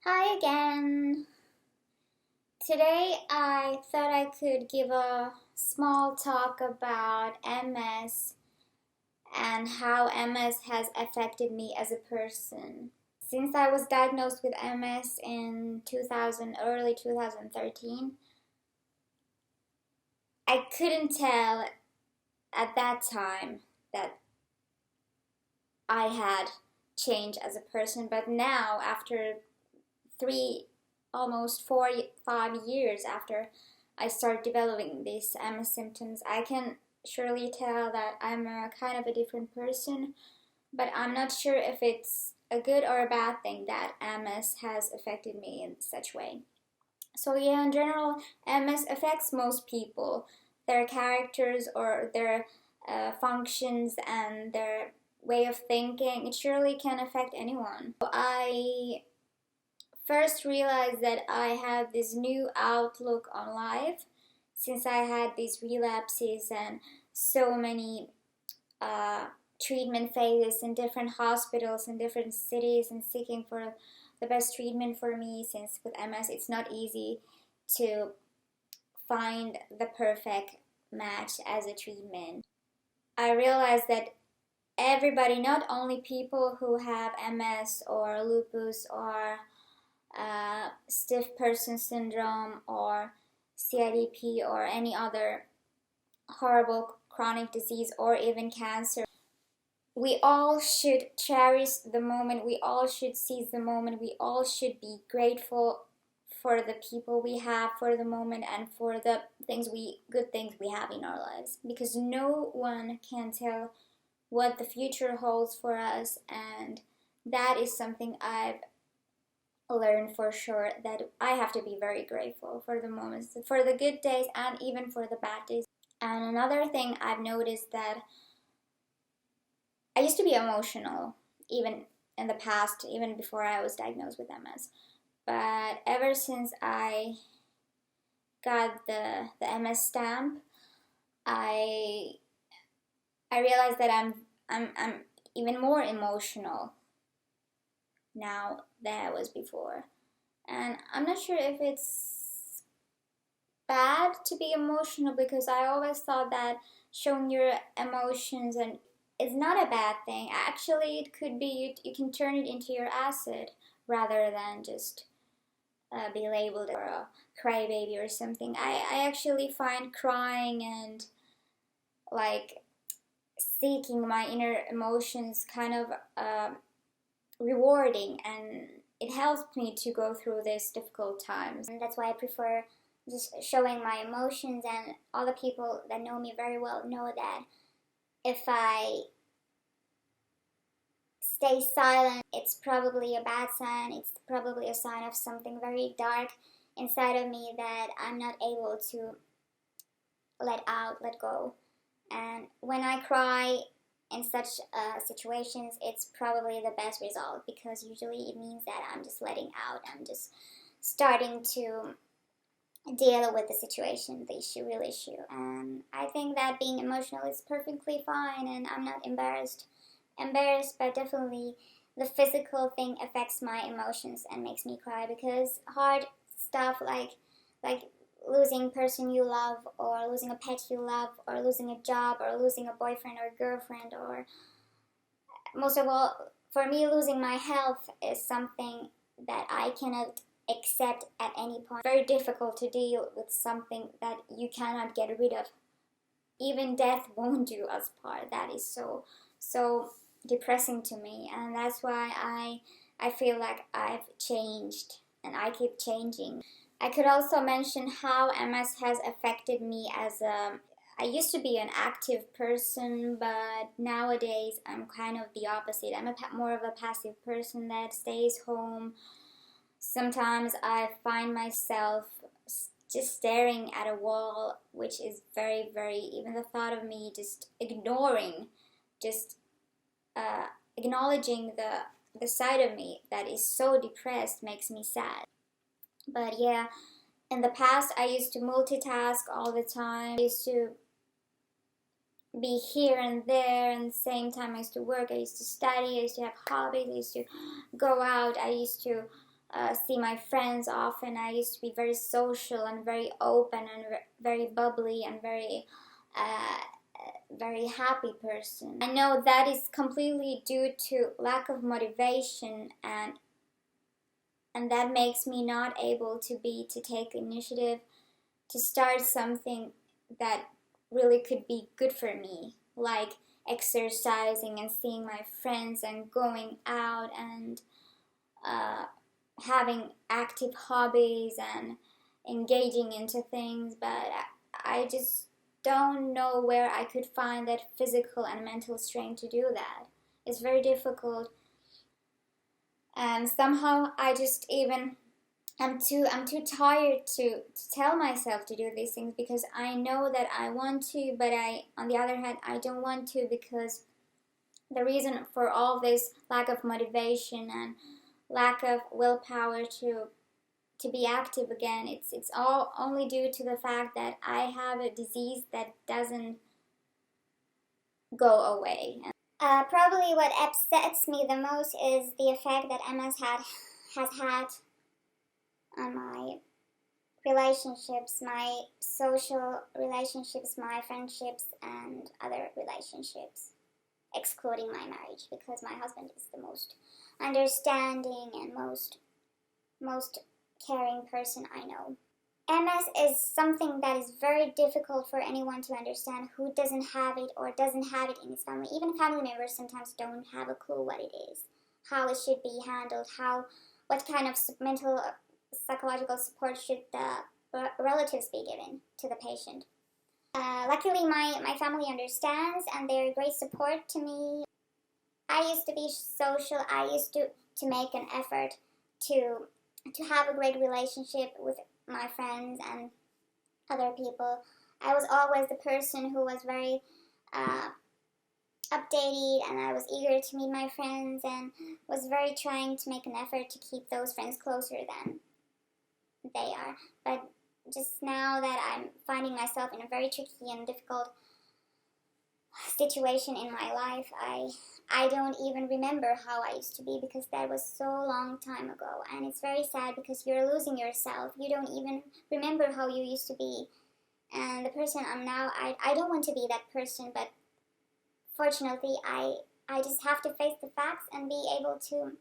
Hi again. Today I thought I could give a small talk about MS and how MS has affected me as a person. Since I was diagnosed with MS in early 2013, I couldn't tell at that time that I had changed as a person, but now after almost 5 years after I started developing these MS symptoms, I can surely tell that I'm a kind of a different person, but I'm not sure if it's a good or a bad thing that MS has affected me in such way. So yeah, in general, MS affects most people, their characters or their functions and their way of thinking. It surely can affect anyone. I first realized that I have this new outlook on life since I had these relapses and so many uh, treatment phases in different hospitals in different cities and seeking for the best treatment for me, since with MS it's not easy to find the perfect match as a treatment. I realized that everybody, not only people who have MS or lupus or stiff person syndrome or CIDP or any other horrible chronic disease or even cancer. We all should cherish the moment, we all should seize the moment, we all should be grateful for the people we have for the moment and for the good things we have in our lives, because no one can tell what the future holds for us, and that is something I've learn for sure, that I have to be very grateful for the moments, for the good days and even for the bad days. And another thing I've noticed, that I used to be emotional even in the past, even before I was diagnosed with MS. But ever since I got the MS stamp, I I realized that I'm even more emotional now than I was before. And I'm not sure if it's bad to be emotional, because I always thought that showing your emotions and is not a bad thing. Actually, it could be you can turn it into your asset rather than just be labeled or a crybaby or something. I actually find crying and like seeking my inner emotions kind of rewarding, and it helps me to go through these difficult times. And that's why I prefer just showing my emotions, and all the people that know me very well know that if I stay silent, it's probably a bad sign. It's probably a sign of something very dark inside of me that I'm not able to let go. And when I cry in such situations, it's probably the best result, because usually it means that I'm just letting out. I'm just starting to deal with the situation, the issue, real issue. And I think that being emotional is perfectly fine, and I'm not embarrassed, but definitely the physical thing affects my emotions and makes me cry, because hard stuff like losing a person you love, or losing a pet you love, or losing a job, or losing a boyfriend or girlfriend, or most of all, for me, losing my health is something that I cannot accept at any point. Very difficult to deal with something that you cannot get rid of. Even death won't do us part. That is so depressing to me, and that's why I feel like I've changed and I keep changing. I could also mention how MS has affected me as a I used to be an active person, but nowadays I'm kind of the opposite. I'm more of a passive person that stays home. Sometimes I find myself just staring at a wall, which is even the thought of me just just uh, acknowledging the side of me that is so depressed makes me sad. But yeah, in the past I used to multitask all the time. I used to be here and there, and the same time I used to work, I used to study, I used to have hobbies, I used to go out, I used to see my friends often. I used to be very social and very open and very bubbly and very happy person. I know that is completely due to lack of motivation, and that makes me not able to take initiative to start something that really could be good for me, like exercising and seeing my friends and going out and having active hobbies and engaging into things. But I just don't know where I could find that physical and mental strength to do that. It's very difficult, and somehow I'm too tired to tell myself to do these things, because I know that I want to, but on the other hand, I don't want to, because the reason for all this lack of motivation and lack of willpower to be active again, it's all only due to the fact that I have a disease that doesn't go away. Probably what upsets me the most is the effect that MS has had on my relationships, my social relationships, my friendships, and other relationships, excluding my marriage, because my husband is the most understanding and most caring person I know. MS is something that is very difficult for anyone to understand who doesn't have it or doesn't have it in his family. Even family members sometimes don't have a clue what it is, how it should be handled, what kind of mental psychological support should the relatives be given to the patient. Luckily, my family understands, and they're great support to me. I used to be social. I used to make an effort to have a great relationship with my friends and other people. I was always the person who was very updated, and I was eager to meet my friends and was very trying to make an effort to keep those friends closer than they are. But just now that I'm finding myself in a very tricky and difficult situation in my life, I don't even remember how I used to be, because that was so long time ago, and it's very sad because you're losing yourself. You don't even remember how you used to be, and the person I'm now, I don't want to be that person, but fortunately I just have to face the facts and be able to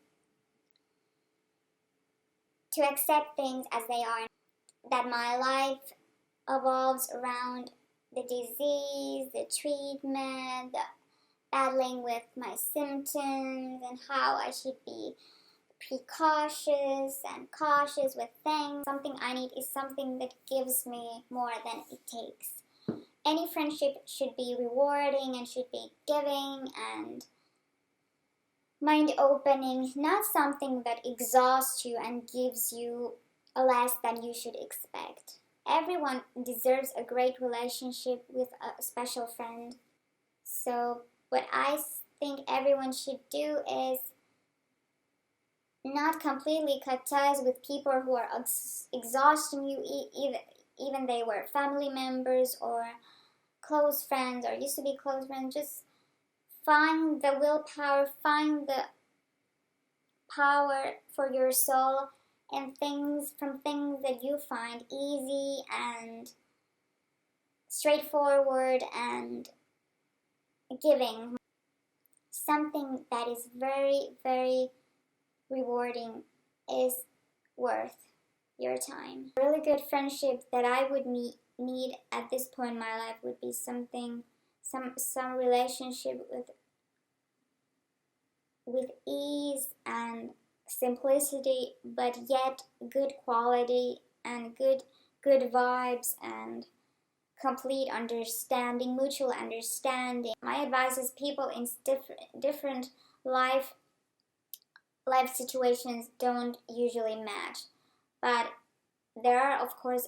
accept things as they are, that my life evolves around the disease, the treatment, the battling with my symptoms, and how I should be precautious and cautious with things. Something I need is something that gives me more than it takes. Any friendship should be rewarding and should be giving and mind-opening, not something that exhausts you and gives you less than you should expect. Everyone deserves a great relationship with a special friend. So what I think everyone should do is not completely cut ties with people who are exhausting you, even they were family members or close friends or used to be close friends. Just find the willpower, find the power for your soul and things that you find easy and straightforward and giving. Something that is very, very rewarding is worth your time. A really good friendship that I would need at this point in my life would be some relationship with ease and simplicity, but yet good quality and good vibes and complete understanding, mutual understanding. My advice is people in different life situations don't usually match, but there are of course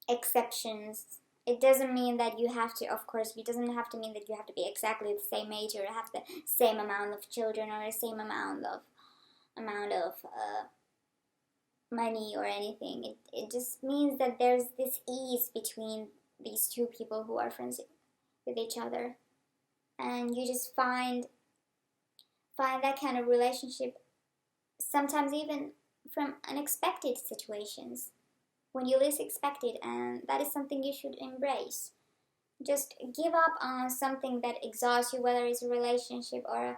exceptions. It doesn't mean that you have to, of course, it doesn't have to mean that you have to be exactly the same age or have the same amount of children or the same amount of money or anything. It just means that there's this ease between these two people who are friends with each other, and you just find that kind of relationship sometimes even from unexpected situations when you least expect it, and that is something you should embrace. Just give up on something that exhausts you, whether it's a relationship or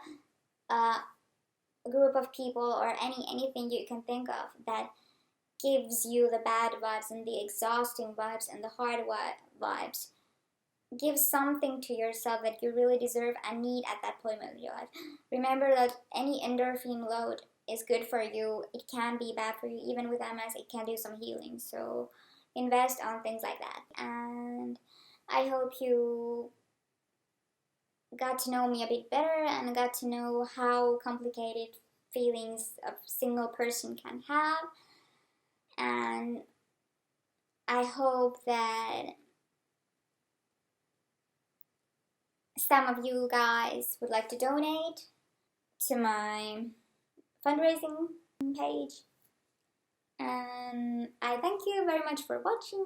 a group of people or anything you can think of that gives you the bad vibes and the exhausting vibes and the hard vibes. Give something to yourself that you really deserve and need at that point in your life. Remember that any endorphin load is good for you. It can be bad for you. Even with MS, it can do some healing. So invest on things like that. And I hope you got to know me a bit better and got to know how complicated feelings a single person can have. And I hope that some of you guys would like to donate to my fundraising page. And I thank you very much for watching.